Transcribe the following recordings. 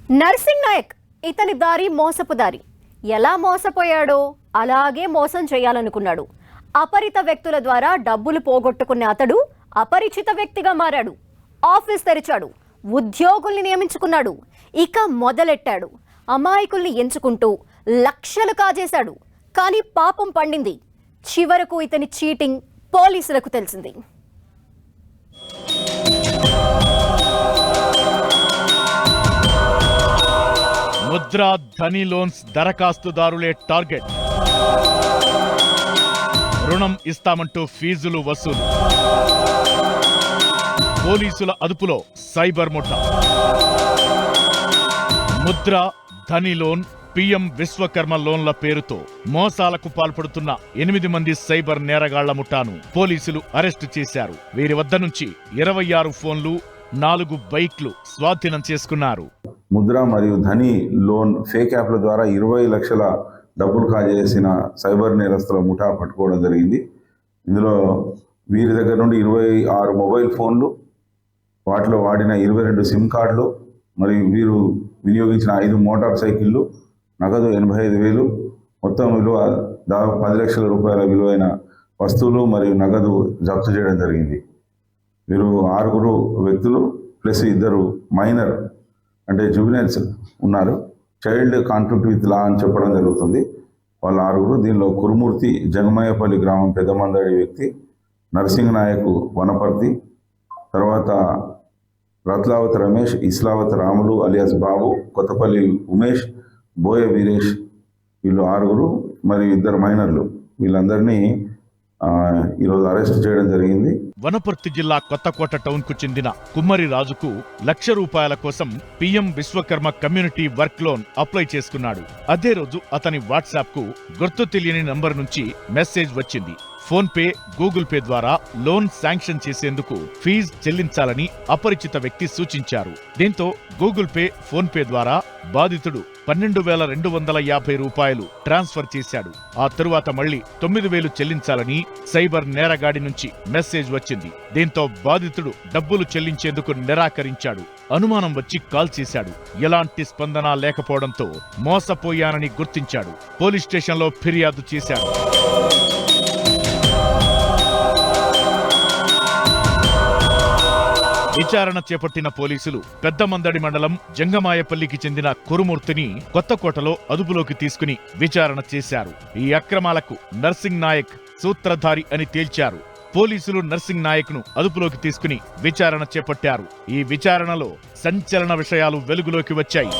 Nursing Naik ఇతని దారి మోసపు దారి. ఎలా మోసపోయాడో అలాగే మోసం చేయాలనుకున్నాడు. అపరిత వ్యక్తుల ద్వారా డబ్బులు పోగొట్టుకున్న అతడు అపరిచిత వ్యక్తిగా మారాడు. ఆఫీస్ తెరిచాడు, ఉద్యోగుల్ని నియమించుకున్నాడు. ఇక మొదలెట్టాడు. అమాయకుల్ని ఎంచుకుంటూ లక్షలు కాజేశాడు. కానీ పాపం పండింది. చివరకు ఇతని చీటింగ్ పోలీసులకు తెలిసింది. ముద్రా ధని లోన్స్ దరఖాస్తుదారులే టార్గెట్. రుణం ఇస్తామంటూ ఫీజులు వసూలు. పోలీసుల అదుపులో సైబర్ ముఠా. ముద్రా ధని లోన్, పిఎం విశ్వకర్మ లోన్ల పేరుతో మోసాలకు పాల్పడుతున్న 8 మంది సైబర్ నేరగాళ్ల ముఠాను పోలీసులు అరెస్టు చేశారు. వీరి వద్ద నుంచి 26 ఫోన్లు, 4 బైక్లు స్వాధీనం చేసుకున్నారు. ముద్ర మరియు ధని లోన్ ఫేక్ యాప్ల ద్వారా 20 లక్షల డబ్బులు కాజేసిన సైబర్ నేరస్తుల ముఠా పట్టుకోవడం జరిగింది. ఇందులో వీరి దగ్గర నుండి 26 మొబైల్ ఫోన్లు, వాటిలో వాడిన 22 సిమ్ కార్డులు మరియు వీరు వినియోగించిన 5 మోటార్ సైకిళ్ళు, నగదు 85,000, మొత్తం విలువ దాదాపు 10 లక్షల రూపాయల విలువైన వస్తువులు మరియు నగదు జప్తు చేయడం జరిగింది. వీరు 6 వ్యక్తులు ప్లస్ 2 మైనర్ అంటే జువెనైల్స్ ఉన్నారు. చైల్డ్ కాన్ఫ్లిక్ట్ విత్ లా అని చెప్పడం జరుగుతుంది. వాళ్ళ 6. దీనిలో కురుమూర్తి జగమయ్యపల్లి గ్రామం పెద్దమందడి వ్యక్తి, నరసింగ్ నాయకు వనపర్తి, తర్వాత రత్లావతి రమేష్, ఇస్లావతి రాములు అలియాస్ బాబు, కొత్తపల్లి ఉమేష్, బోయ వీరేష్, వీళ్ళు 6 మరియు 2 మైనర్లు. వీళ్ళందరినీ ఈరోజు అరెస్ట్ చేయడం జరిగింది. వనపర్తి జిల్లా కొత్తకోట టౌన్ కు చెందిన కుమ్మరి రాజుకు ₹1,00,000 కోసం PM Vishwakarma community work loan apply చేసుకున్నాడు. అదే రోజు అతని వాట్సాప్ కు గుర్తు తెలియని నంబర్ నుంచి మెసేజ్ వచ్చింది. ఫోన్ పే, గూగుల్ పే ద్వారా లోన్ శాంక్షన్ చేసేందుకు ఫీజు చెల్లించాలని అపరిచిత వ్యక్తి సూచించారు. దీంతో గూగుల్ పే, ఫోన్ పే ద్వారా బాధితుడు ₹12,250 ట్రాన్స్ఫర్ చేశాడు. ఆ తరువాత మళ్లీ 9,000 చెల్లించాలని సైబర్ నేరగాడి నుంచి మెసేజ్ వచ్చింది. దీంతో బాధితుడు డబ్బులు చెల్లించేందుకు నిరాకరించాడు. అనుమానం వచ్చి కాల్ చేశాడు. ఎలాంటి స్పందన లేకపోవడంతో మోసపోయానని గుర్తించాడు. పోలీస్ స్టేషన్లో ఫిర్యాదు చేశాడు. విచారణ చేపట్టిన పోలీసులు పెద్దమందడి మండలం జంగమాయపల్లికి చెందిన కురుమూర్తిని కొత్తకోటలో అదుపులోకి తీసుకుని విచారణ చేశారు. ఈ అక్రమాలకు నర్సింగ్ నాయక్ సూత్రధారి అని తేల్చారు. పోలీసులు నర్సింగ్ నాయక్ ను అదుపులోకి తీసుకుని విచారణ చేపట్టారు. ఈ విచారణలో సంచలన విషయాలు వెలుగులోకి వచ్చాయి.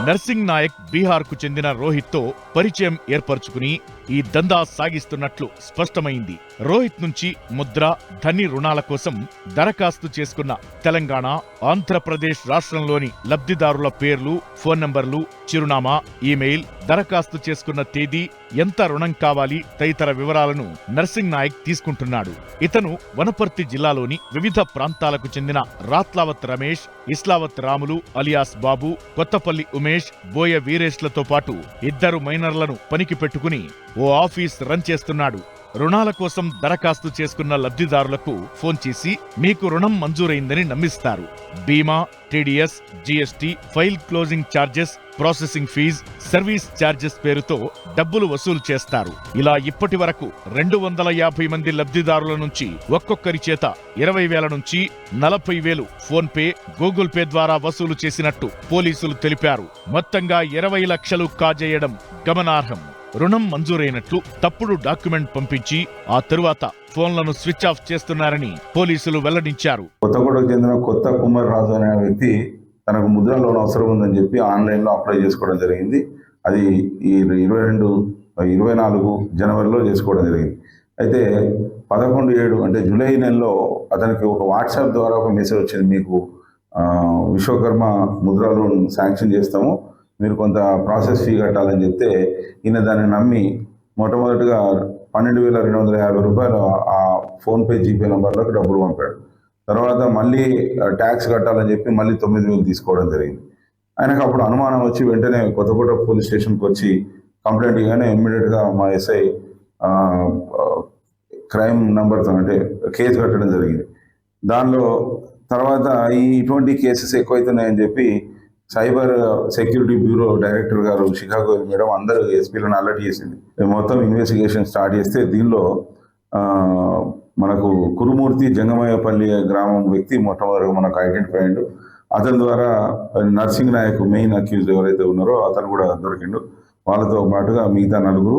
నర్సింగ్ నాయక్ బీహార్ కు చెందిన రోహిత్ తో పరిచయం ఏర్పరచుకుని ఈ దందా సాగిస్తున్నట్లు స్పష్టమైంది. రోహిత్ నుంచి ముద్ర, ధని రుణాల కోసం దరఖాస్తు చేసుకున్న తెలంగాణ, ఆంధ్రప్రదేశ్ రాష్ట్రంలోని లబ్ధిదారుల పేర్లు, ఫోన్ నంబర్లు, చిరునామా, ఈమెయిల్, దరఖాస్తు చేసుకున్న తేదీ, ఎంత రుణం కావాలి తదితర వివరాలను నర్సింగ్ నాయక్ తీసుకుంటున్నాడు. ఇతను వనపర్తి జిల్లాలోని వివిధ ప్రాంతాలకు చెందిన రాత్లావత్ రమేష్, ఇస్లావత్ రాములు అలియాస్ బాబు, కొత్తపల్లి ఉమేష్, బోయ వీరేష్లతో పాటు 2 మైనర్లను పనికి పెట్టుకుని ఓ ఆఫీస్ రన్ చేస్తున్నాడు. రుణాల కోసం దరఖాస్తు చేసుకున్న లబ్ధిదారులకు ఫోన్ చేసి మీకు రుణం మంజూరైందని నమ్మిస్తారు. బీమా, TDS, GST, file closing charges, processing fees, service charges పేరుతో డబ్బులు వసూలు చేస్తారు. ఇలా ఇప్పటి వరకు 250 మంది లబ్ధిదారుల నుంచి ఒక్కొక్కరి చేత 20,000 నుంచి 40,000 ఫోన్ పే, గూగుల్ పే ద్వారా వసూలు చేసినట్టు పోలీసులు తెలిపారు. మొత్తంగా 20 లక్షలు కాజేయడం గమనార్హం. రుణం మంజూరైనట్లు తప్పుడు డాక్యుమెంట్ పంపించి ఆ తరువాత ఫోన్లను స్విచ్ ఆఫ్ చేస్తున్నారని పోలీసులు వెల్లడించారు. కొత్తకోటకు చెందిన కొత్త కుమ్మరి రాజు అనే వ్యక్తి తనకు ముద్ర లోన్ అవసరం ఉందని చెప్పి ఆన్లైన్లో అప్లై చేసుకోవడం జరిగింది. అది ఈ 24 జనవరిలో చేసుకోవడం జరిగింది. అయితే 11/7 అంటే జూలై నెలలో అతనికి ఒక వాట్సాప్ ద్వారా ఒక మెసేజ్ వచ్చింది. మీకు విశ్వకర్మ ముద్ర లోన్ శాంక్షన్ చేస్తాము, మీరు కొంత ప్రాసెస్ ఫీ కట్టాలని చెప్తే ఈయన దాన్ని నమ్మి మొట్టమొదటిగా ₹12,250 ఆ ఫోన్పే, జీపే నంబర్లకు డబ్బులు పంపాడు. తర్వాత మళ్ళీ ట్యాక్స్ కట్టాలని చెప్పి మళ్ళీ 9,000 తీసుకోవడం జరిగింది. ఆయనకు అప్పుడు అనుమానం వచ్చి వెంటనే కొత్తకోట పోలీస్ స్టేషన్కి వచ్చి కంప్లైంట్ ఇవ్వగానే ఇమ్మీడియట్గా మా ఎస్ఐ క్రైమ్ నంబర్తో అంటే కేసు కట్టడం జరిగింది. దానిలో తర్వాత ఇటువంటి కేసెస్ ఎక్కువైతున్నాయని చెప్పి సైబర్ సెక్యూరిటీ బ్యూరో డైరెక్టర్ గారు షికాగో మేడం అందరూ ఎస్పీలను అలర్ట్ చేసింది. మొత్తం ఇన్వెస్టిగేషన్ స్టార్ట్ చేస్తే దీనిలో మనకు కురుమూర్తి జంగమయ్యపల్లి గ్రామం వ్యక్తి మొట్టమొదటిగా మనకు ఐడెంటిఫై అయ్యిండు. అతని ద్వారా నర్సింగ్ నాయక్ మెయిన్ అక్యూజ్ ఎవరైతే ఉన్నారో అతను కూడా దొరికిండు. వాళ్ళతో పాటుగా మిగతా 4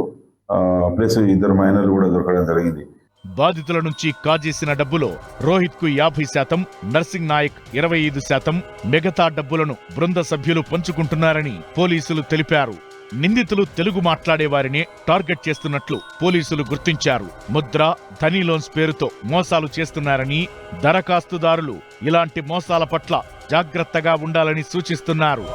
ప్లస్ 2 మైనర్లు కూడా దొరకడం జరిగింది. బాధితుల నుంచి కాజేసిన డబ్బులో రోహిత్ కు 50%, నర్సింగ్ నాయక్ 25%, మిగతా డబ్బులను బృంద సభ్యులు పంచుకుంటున్నారని పోలీసులు తెలిపారు. నిందితులు తెలుగు మాట్లాడే వారిని టార్గెట్ చేస్తున్నట్లు పోలీసులు గుర్తించారు. ముద్ర, ధనీ లోన్స్ పేరుతో మోసాలు చేస్తున్నారని, దరఖాస్తుదారులు ఇలాంటి మోసాల పట్ల జాగ్రత్తగా ఉండాలని సూచిస్తున్నారు.